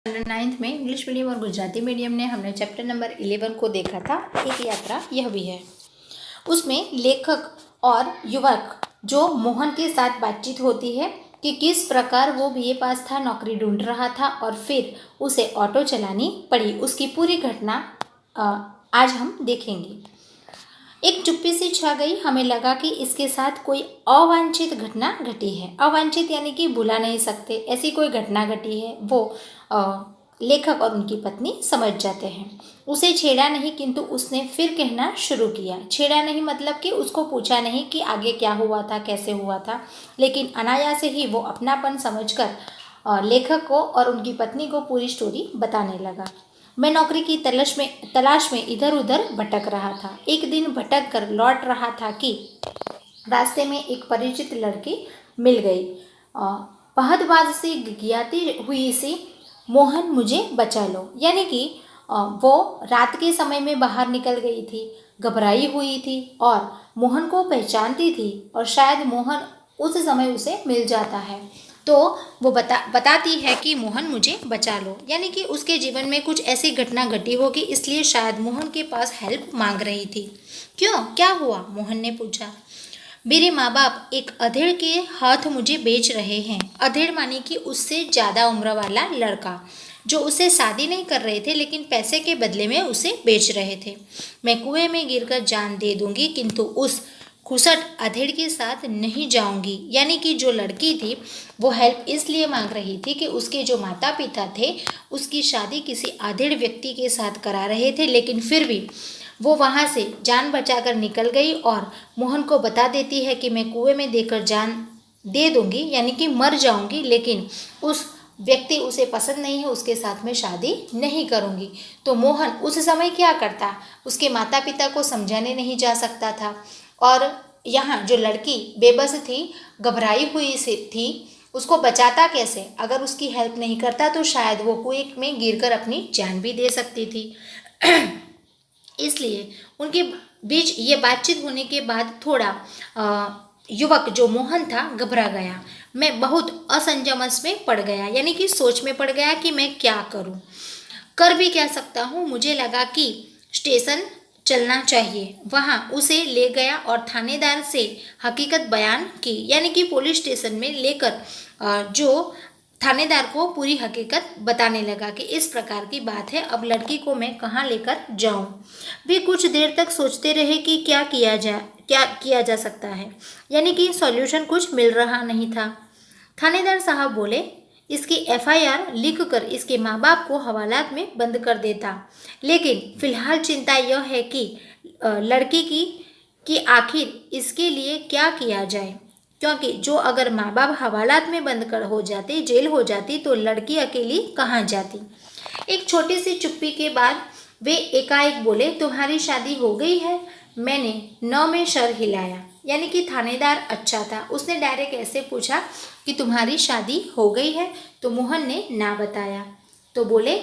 Ninth में English medium और Gujarati medium ने हमने चैप्टर नंबर 11 को देखा था। एक यात्रा यह भी है। उसमें लेखक और युवक जो मोहन के साथ बातचीत होती है कि किस प्रकार वो बीए पास था, नौकरी ढूंढ रहा था और फिर उसे ऑटो चलानी पड़ी। उसकी पूरी घटना आज हम देखेंगे। एक चुप्पी सी छा गई। हमें लगा कि इसके साथ कोई अवांछित घटना घटी है। अवांछित यानी कि भुला नहीं सकते, ऐसी कोई घटना घटी है। वो लेखक और उनकी पत्नी समझ जाते हैं। उसे छेड़ा नहीं, किंतु उसने फिर कहना शुरू किया। छेड़ा नहीं मतलब कि उसको पूछा नहीं कि आगे क्या हुआ था, कैसे हुआ था, लेकिन अनायास से ही वो अपनापन समझकर लेखक को और उनकी पत्नी को पूरी स्टोरी बताने लगा। मैं नौकरी की तलाश में इधर उधर भटक रहा था। एक दिन भटक कर लौट रहा था कि रास्ते में एक परिचित लड़की मिल गई। पहदबाज से गियाती हुई सी, मोहन मुझे बचा लो। यानी कि वो रात के समय में बाहर निकल गई थी, घबराई हुई थी और मोहन को पहचानती थी और शायद मोहन उस समय उसे मिल जाता है तो वो बताती है कि मोहन मुझे बचा लो। यानी कि उसके जीवन में कुछ ऐसी घटना घटी होगी, इसलिए शायद मोहन के पास हेल्प मांग रही थी। क्यों, क्या हुआ, मोहन ने पूछा। मेरे माँ बाप एक अधेड़ के हाथ मुझे बेच रहे हैं। अधेड़ मानी कि उससे ज़्यादा उम्र वाला लड़का जो उससे शादी नहीं कर रहे थे, लेकिन पैसे के बदले में उसे बेच रहे थे। मैं कुएं में गिरकर जान दे दूंगी, किंतु उस खुसट अधेड़ के साथ नहीं जाऊंगी। यानी कि जो लड़की थी वो हेल्प इसलिए मांग रही थी कि उसके जो माता पिता थे उसकी शादी किसी अधेड़ व्यक्ति के साथ करा रहे थे, लेकिन फिर भी वो वहाँ से जान बचाकर निकल गई और मोहन को बता देती है कि मैं कुएं में देकर जान दे दूंगी, यानी कि मर जाऊंगी, लेकिन उस व्यक्ति उसे पसंद नहीं है, उसके साथ में शादी नहीं करूंगी। तो मोहन उस समय क्या करता, उसके माता पिता को समझाने नहीं जा सकता था और यहाँ जो लड़की बेबस थी, घबराई हुई से थी, उसको बचाता कैसे। अगर उसकी हेल्प नहीं करता तो शायद वो कुएं में गिरकर अपनी जान भी दे सकती थी। इसलिए उनके बीच ये बातचीत होने के बाद थोड़ा युवक जो मोहन था घबरा गया। मैं बहुत असंजमस में पड़ गया, यानी कि सोच में पड़ गया कि मैं क्या करूं, कर भी क्या सकता हूं। मुझे लगा कि स्टेशन चलना चाहिए। वहां उसे ले गया और थानेदार से हकीकत बयान की, यानी कि पुलिस स्टेशन में लेकर जो थानेदार को पूरी हकीकत बताने लगा कि इस प्रकार की बात है, अब लड़की को मैं कहाँ लेकर जाऊं। वे कुछ देर तक सोचते रहे कि क्या किया जा सकता है, यानी कि सॉल्यूशन कुछ मिल रहा नहीं था। थानेदार साहब बोले, इसकी एफआईआर लिखकर इसके माँ बाप को हवालात में बंद कर देता, लेकिन फिलहाल चिंता यह है कि लड़की की आखिर इसके लिए क्या किया जाए, क्योंकि जो अगर माँ बाप हवालात में बंद कर हो जाते, जेल हो जाती, तो लड़की अकेली कहाँ जाती। एक छोटी सी चुप्पी के बाद वे एकाएक बोले, तुम्हारी शादी हो गई है। मैंने न में सर हिलाया, यानी कि थानेदार अच्छा था, उसने डायरेक्ट ऐसे पूछा कि तुम्हारी शादी हो गई है, तो मोहन ने ना बताया। तो बोले,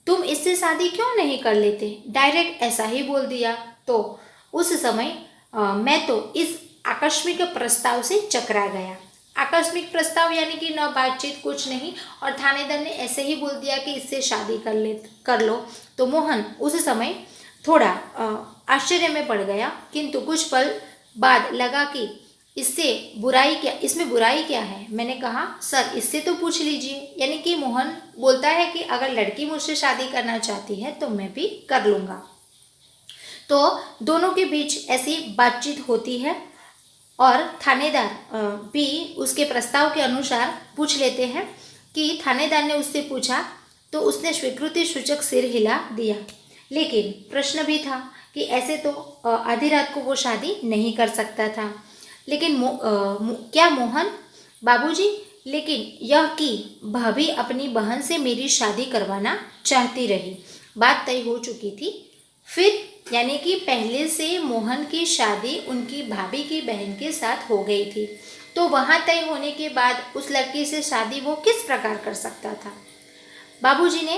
तुम इससे शादी क्यों नहीं कर लेते, डायरेक्ट ऐसा ही बोल दिया। तो उस समय मैं तो इस आकस्मिक प्रस्ताव से चकरा गया। आकस्मिक प्रस्ताव यानी कि न बातचीत, कुछ नहीं, और थानेदार ने ऐसे ही बोल दिया कि इससे शादी कर लो। तो मोहन उस समय थोड़ा आश्चर्य में पड़ गया, किंतु कुछ पल बाद लगा कि इसमें बुराई क्या है। मैंने कहा, सर इससे तो पूछ लीजिए। यानी कि मोहन बोलता है कि अगर लड़की मुझसे शादी करना चाहती है तो मैं भी कर लूँगा। तो दोनों के बीच ऐसी बातचीत होती है और थानेदार भी उसके प्रस्ताव के अनुसार पूछ लेते हैं कि थानेदार ने उससे पूछा तो उसने स्वीकृति सूचक सिर हिला दिया, लेकिन प्रश्न भी था कि ऐसे तो आधी रात को वो शादी नहीं कर सकता था। लेकिन क्या मोहन बाबूजी, लेकिन यह कि भाभी अपनी बहन से मेरी शादी करवाना चाहती रही। बात तय हो चुकी थी। फिर यानी कि पहले से मोहन की शादी उनकी भाभी की बहन के साथ हो गई थी, तो वहाँ तय होने के बाद उस लड़की से शादी वो किस प्रकार कर सकता था। बाबूजी ने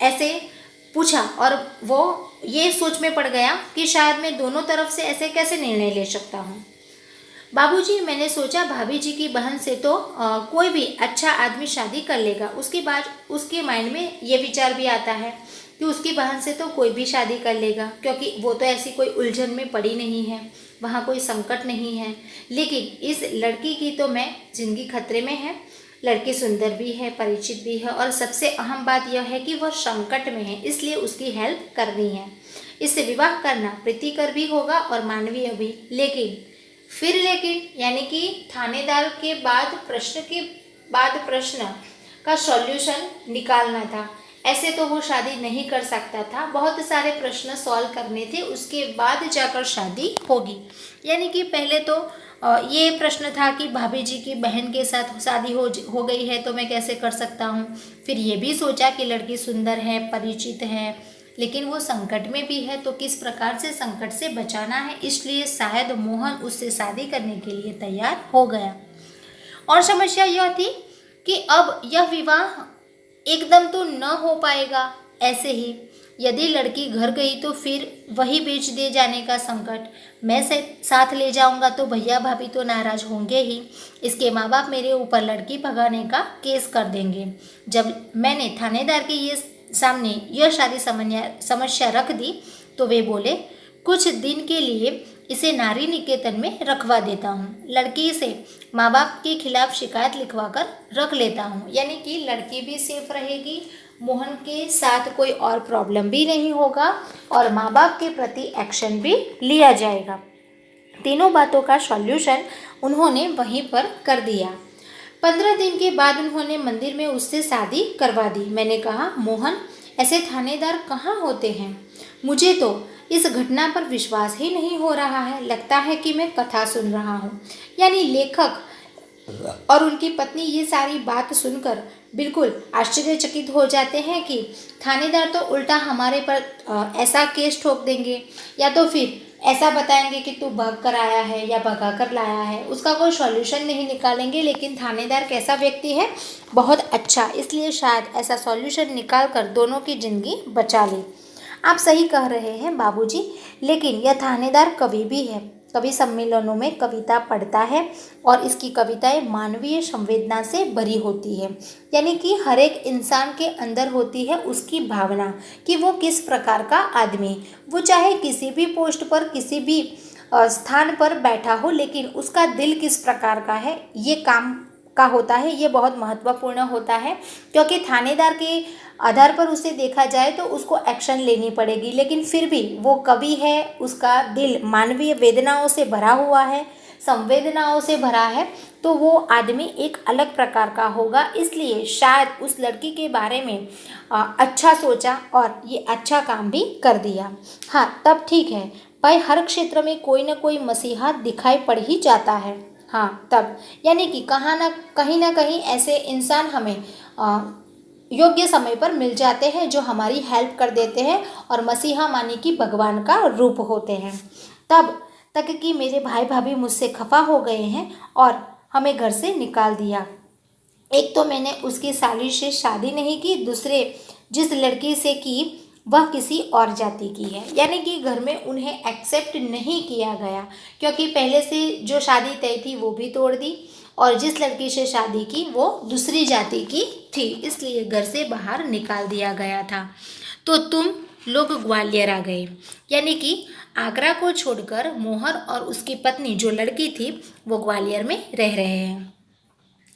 ऐसे पूछा और वो ये सोच में पड़ गया कि शायद मैं दोनों तरफ से ऐसे कैसे निर्णय ले सकता हूँ। बाबूजी, मैंने सोचा भाभी जी की बहन से तो कोई भी अच्छा आदमी शादी कर लेगा। उसके बाद उसके माइंड में ये विचार भी आता है कि उसकी बहन से तो कोई भी शादी कर लेगा, क्योंकि वो तो ऐसी कोई उलझन में पड़ी नहीं है, वहाँ कोई संकट नहीं है। लेकिन इस लड़की की तो मैं ज़िंदगी खतरे में है। लड़की सुंदर भी है, परिचित भी है, और सबसे अहम बात यह है कि वह संकट में है, इसलिए उसकी हेल्प करनी है। इससे विवाह करना प्रीतिकर भी होगा और मानवीय भी। लेकिन यानी कि थानेदार के बाद प्रश्न का सॉल्यूशन निकालना था। ऐसे तो वो शादी नहीं कर सकता था, बहुत सारे प्रश्न सॉल्व करने थे, उसके बाद जाकर शादी होगी। यानी कि पहले तो ये प्रश्न था कि भाभी जी की बहन के साथ शादी हो गई है तो मैं कैसे कर सकता हूँ। फिर ये भी सोचा कि लड़की सुंदर है, परिचित है, लेकिन वो संकट में भी है, तो किस प्रकार से संकट से बचाना है, इसलिए शायद मोहन उससे शादी करने के लिए तैयार हो गया। और समस्या यह थी कि अब यह विवाह एकदम तो न हो पाएगा ऐसे ही। यदि लड़की घर गई तो फिर वही बेच दे जाने का संकट, मैं से साथ ले जाऊंगा तो भैया भाभी तो नाराज होंगे ही। इसके माँ बाप मेरे ऊपर लड़की भगाने का केस कर देंगे। जब मैंने थानेदार के ये सामने यह सारी समस्या रख दी तो वे बोले, कुछ दिन के लिए इसे नारी निकेतन में रखवा देता हूँ। लड़की से माँ बाप के खिलाफ शिकायत लिखवा कर रख लेता हूँ, यानी कि लड़की भी सेफ रहेगी, मोहन के साथ कोई और प्रॉब्लम भी नहीं होगा और माँ बाप के प्रति एक्शन भी लिया जाएगा। तीनों बातों का सॉल्यूशन उन्होंने वहीं पर कर दिया। 15 दिन के बाद उन्होंने मंदिर में उससे शादी करवा दी। मैंने कहा, मोहन, ऐसे थानेदार कहाँ होते हैं? मुझे तो इस घटना पर विश्वास ही नहीं हो रहा है, लगता है कि मैं कथा सुन रहा हूँ। यानी लेखक और उनकी पत्नी ये सारी बात सुनकर बिल्कुल आश्चर्यचकित हो जाते हैं कि थानेदार तो उल्टा हमारे पर ऐसा केस ठोक देंगे, या तो फिर ऐसा बताएंगे कि तू भाग कर आया है या भगा कर लाया है, उसका कोई सॉल्यूशन नहीं निकालेंगे। लेकिन थानेदार कैसा व्यक्ति है? बहुत अच्छा, इसलिए शायद ऐसा सॉल्यूशन निकाल कर दोनों की ज़िंदगी बचा ले। आप सही कह रहे हैं बाबूजी, लेकिन यह थानेदार कवि भी है, कवि सम्मेलनों में कविता पढ़ता है और इसकी कविताएं मानवीय संवेदना से भरी होती है। यानी कि हर एक इंसान के अंदर होती है उसकी भावना कि वो किस प्रकार का आदमी, वो चाहे किसी भी पोस्ट पर, किसी भी स्थान पर बैठा हो, लेकिन उसका दिल किस प्रकार का है, ये काम का होता है, ये बहुत महत्वपूर्ण होता है। क्योंकि थानेदार के आधार पर उसे देखा जाए तो उसको एक्शन लेनी पड़ेगी, लेकिन फिर भी वो कवि है, उसका दिल मानवीय वेदनाओं से भरा हुआ है, संवेदनाओं से भरा है, तो वो आदमी एक अलग प्रकार का होगा। इसलिए शायद उस लड़की के बारे में अच्छा सोचा और ये अच्छा काम भी कर दिया। हाँ, तब ठीक है भाई, हर क्षेत्र में कोई ना कोई मसीहा दिखाई पड़ ही जाता है। हाँ, तब यानी कि कहीं ना कहीं ऐसे इंसान हमें योग्य समय पर मिल जाते हैं जो हमारी हेल्प कर देते हैं और मसीहा मानी कि भगवान का रूप होते हैं। तब तक कि मेरे भाई भाभी मुझसे खफा हो गए हैं और हमें घर से निकाल दिया। एक तो मैंने उसकी साली से शादी नहीं की, दूसरे जिस लड़की से की वह किसी और जाति की है, यानी कि घर में उन्हें एक्सेप्ट नहीं किया गया, क्योंकि पहले से जो शादी तय थी वो भी तोड़ दी और जिस लड़की से शादी की वो दूसरी जाति की थी, इसलिए घर से बाहर निकाल दिया गया था। तो तुम लोग ग्वालियर आ गए, यानी कि आगरा को छोड़कर मोहर और उसकी पत्नी जो लड़की थी वो ग्वालियर में रह रहे हैं।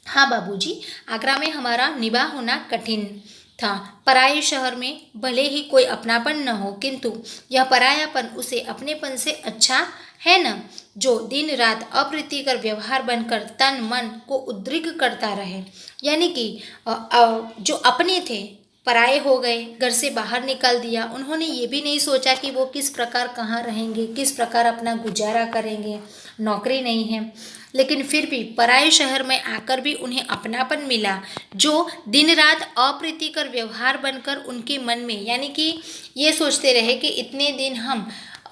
हाँ बाबूजी, आगरा में हमारा निवाह होना कठिन था। पराये शहर में भले ही कोई अपनापन न हो, किंतु यह परायापन उसे अपनेपन से अच्छा है न, जो दिन रात अप्रीतिकर व्यवहार बनकर तन मन को उद्विग्न करता रहे। यानी कि जो अपने थे पराये हो गए, घर से बाहर निकाल दिया। उन्होंने ये भी नहीं सोचा कि वो किस प्रकार कहाँ रहेंगे, किस प्रकार अपना गुजारा करेंगे, नौकरी नहीं है। लेकिन फिर भी पराये शहर में आकर भी उन्हें अपनापन मिला, जो दिन रात अप्रीतिकर व्यवहार बनकर उनके मन में, यानी कि ये सोचते रहे कि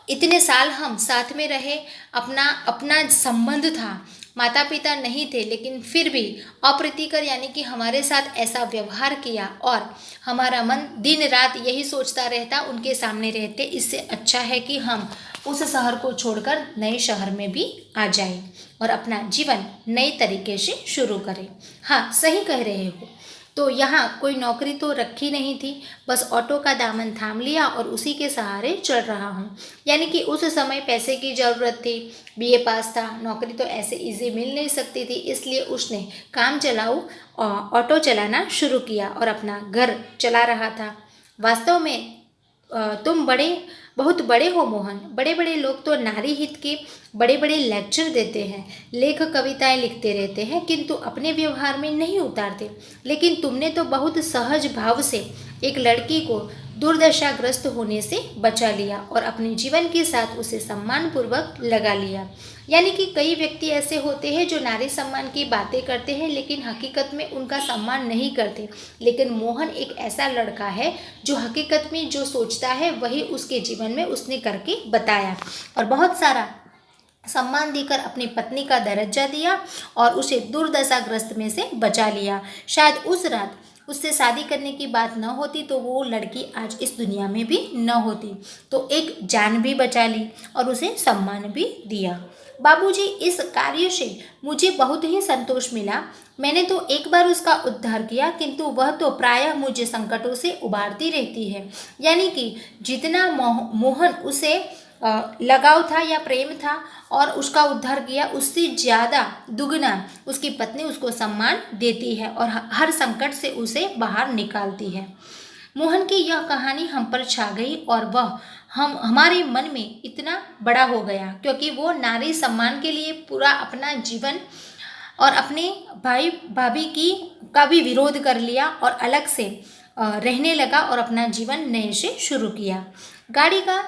इतने साल हम साथ में रहे, अपना संबंध था, माता पिता नहीं थे, लेकिन फिर भी अप्रीतिकर यानी कि हमारे साथ ऐसा व्यवहार किया और हमारा मन दिन रात यही सोचता रहता उनके सामने रहते, इससे अच्छा है कि हम उस शहर को छोड़कर नए शहर में भी आ जाएं और अपना जीवन नए तरीके से शुरू करें। हाँ, सही कह रहे हो। तो यहाँ कोई नौकरी तो रखी नहीं थी, बस ऑटो का दामन थाम लिया और उसी के सहारे चल रहा हूँ। यानी कि उस समय पैसे की ज़रूरत थी, बीए पास था, नौकरी तो ऐसे इजी मिल नहीं सकती थी, इसलिए उसने काम चलाऊ ऑटो चलाना शुरू किया और अपना घर चला रहा था। वास्तव में तुम बहुत बड़े हो मोहन। बड़े बड़े लोग तो नारी हित के बड़े बड़े लेक्चर देते हैं, लेख कविताएं लिखते रहते हैं, किंतु अपने व्यवहार में नहीं उतारते। लेकिन तुमने तो बहुत सहज भाव से एक लड़की को दुर्दशाग्रस्त होने से बचा लिया और अपने जीवन के साथ उसे सम्मानपूर्वक लगा लिया। यानी कि कई व्यक्ति ऐसे होते हैं जो नारी सम्मान की बातें करते हैं, लेकिन हकीकत में उनका सम्मान नहीं करते। लेकिन मोहन एक ऐसा लड़का है जो हकीकत में जो सोचता है वही उसके जीवन में उसने करके बताया और बहुत सारा सम्मान देकर अपनी पत्नी का दर्जा दिया और उसे दुर्दशाग्रस्त में से बचा लिया। शायद उस रात उससे शादी करने की बात न होती तो वो लड़की आज इस दुनिया में भी न होती। तो एक जान भी बचा ली और उसे सम्मान भी दिया। बाबूजी, इस कार्य से मुझे बहुत ही संतोष मिला। मैंने तो एक बार उसका उद्धार किया, किंतु वह तो प्रायः मुझे संकटों से उबारती रहती है। यानी कि जितना मोहन उसे लगाव था या प्रेम था और उसका उद्धार किया, उससे ज़्यादा दुगना उसकी पत्नी उसको सम्मान देती है और हर संकट से उसे बाहर निकालती है। मोहन की यह कहानी हम पर छा गई और वह हमारे मन में इतना बड़ा हो गया क्योंकि वो नारी सम्मान के लिए पूरा अपना जीवन और अपने भाई भाभी का भी विरोध कर लिया और अलग से रहने लगा और अपना जीवन नए से शुरू किया। गाड़ी का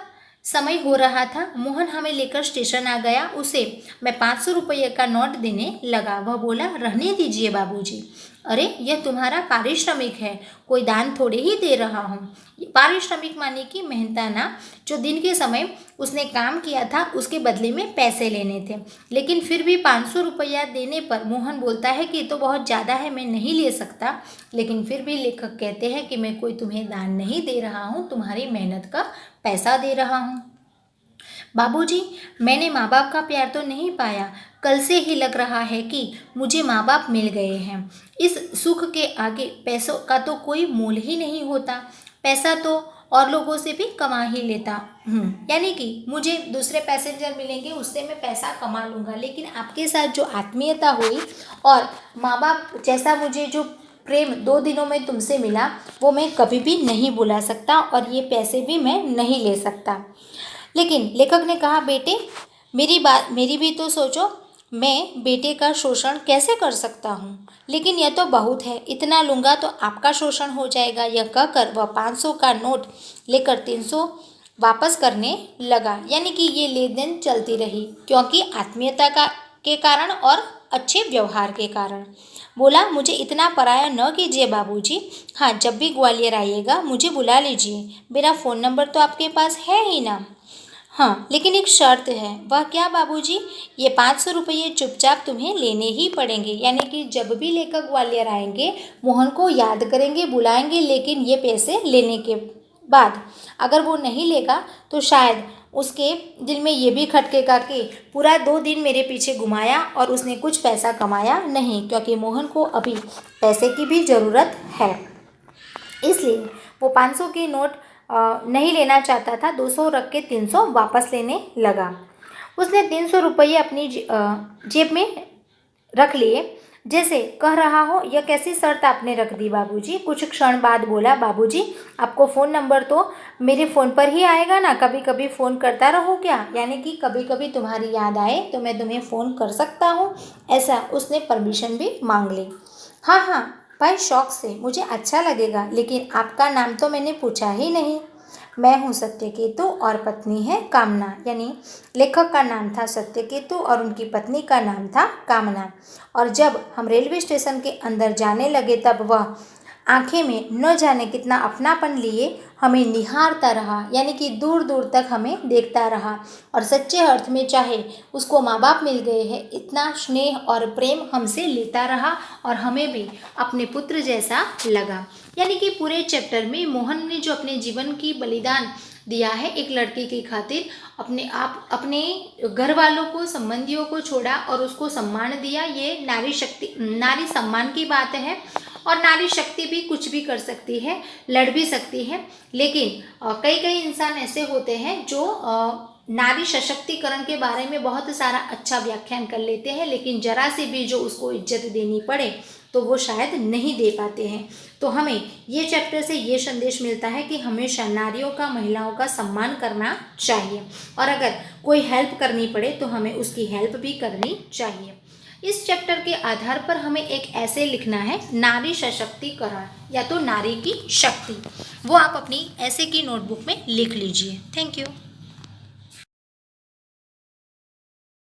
समय हो रहा था। मोहन हमें लेकर स्टेशन आ गया। उसे मैं 500 रुपये का नोट देने लगा। वह बोला, रहने दीजिए बाबूजी। अरे, यह तुम्हारा पारिश्रमिक है, कोई दान थोड़े ही दे रहा हूँ। पारिश्रमिक माने कि मेहनताना जो दिन के समय उसने काम किया था उसके बदले में पैसे लेने थे। लेकिन फिर भी 500 रुपया देने पर मोहन बोलता है कि ये तो बहुत ज़्यादा है, मैं नहीं ले सकता। लेकिन फिर भी लेखक कहते हैं कि मैं कोई तुम्हें दान नहीं दे रहा हूँ, तुम्हारी मेहनत का पैसा दे रहा हूँ। बाबूजी, मैंने माँ बाप का प्यार तो नहीं पाया, कल से ही लग रहा है कि मुझे माँ बाप मिल गए हैं। इस सुख के आगे पैसों का तो कोई मोल ही नहीं होता। पैसा तो और लोगों से भी कमा ही लेता हूँ, यानी कि मुझे दूसरे पैसेंजर मिलेंगे उससे मैं पैसा कमा लूँगा, लेकिन आपके साथ जो आत्मीयता हुई और माँ बाप जैसा मुझे जो प्रेम 2 दिनों में तुमसे मिला वो मैं कभी भी नहीं भुला सकता और ये पैसे भी मैं नहीं ले सकता। लेकिन लेखक ने कहा, बेटे मेरी भी तो सोचो, मैं बेटे का शोषण कैसे कर सकता हूँ। लेकिन यह तो बहुत है, इतना लूँगा तो आपका शोषण हो जाएगा। यह कहकर वह 500 का नोट लेकर 300 वापस करने लगा। यानी कि ये लेन देन चलती रही क्योंकि आत्मीयता के कारण और अच्छे व्यवहार के कारण। बोला, मुझे इतना पराया न कीजिए बाबूजी। हाँ, जब भी ग्वालियर आइएगा मुझे बुला लीजिए। मेरा फ़ोन नंबर तो आपके पास है ही ना। हाँ, लेकिन एक शर्त है। वह क्या बाबूजी? ये 500 रुपये चुपचाप तुम्हें लेने ही पड़ेंगे। यानी कि जब भी लेकर ग्वालियर आएंगे मोहन को याद करेंगे, बुलाएंगे, लेकिन ये पैसे लेने के बाद अगर वो नहीं लेगा तो शायद उसके दिल में ये भी खटकेगा कि पूरा 2 दिन मेरे पीछे घुमाया और उसने कुछ पैसा कमाया नहीं, क्योंकि मोहन को अभी पैसे की भी ज़रूरत है। इसलिए वो 500 के नोट नहीं लेना चाहता था, 200 रख के 300 वापस लेने लगा। उसने 300 रुपये अपनी जेब में रख लिए, जैसे कह रहा हो, यह कैसी शर्त आपने रख दी बाबूजी। कुछ क्षण बाद बोला, बाबूजी आपको फ़ोन नंबर तो मेरे फ़ोन पर ही आएगा ना, कभी कभी फ़ोन करता रहूँ क्या? यानी कि कभी कभी तुम्हारी याद आए तो मैं तुम्हें फ़ोन कर सकता हूँ, ऐसा उसने परमिशन भी मांग ली। हाँ हाँ भाई, शौक़ से, मुझे अच्छा लगेगा, लेकिन आपका नाम तो मैंने पूछा ही नहीं। मैं हूँ सत्यकेतु और पत्नी है कामना। यानी लेखक का नाम था सत्यकेतु और उनकी पत्नी का नाम था कामना। और जब हम रेलवे स्टेशन के अंदर जाने लगे तब वह आंखें में न जाने कितना अपनापन लिए हमें निहारता रहा, यानी कि दूर दूर तक हमें देखता रहा और सच्चे अर्थ में चाहे उसको माँ बाप मिल गए हैं, इतना स्नेह और प्रेम हमसे लेता रहा और हमें भी अपने पुत्र जैसा लगा। यानी कि पूरे चैप्टर में मोहन ने जो अपने जीवन की बलिदान दिया है एक लड़के की खातिर, अपने घर वालों को, संबंधियों को छोड़ा और उसको सम्मान दिया। ये नारी सम्मान की बात है। और नारी शक्ति भी कुछ भी कर सकती है, लड़ भी सकती है, लेकिन कई कई इंसान ऐसे होते हैं जो नारी सशक्तिकरण के बारे में बहुत सारा अच्छा व्याख्यान कर लेते हैं, लेकिन जरा से भी जो उसको इज्जत देनी पड़े तो वो शायद नहीं दे पाते हैं। तो हमें ये चैप्टर से ये संदेश मिलता है कि हमेशा नारियों का, महिलाओं का सम्मान करना चाहिए और अगर कोई हेल्प करनी पड़े तो हमें उसकी हेल्प भी करनी चाहिए। इस चैप्टर के आधार पर हमें एक ऐसे लिखना है, नारी सशक्तिकरण या तो नारी की शक्ति। वो आप अपनी ऐसे की नोटबुक में लिख लीजिए। Thank you.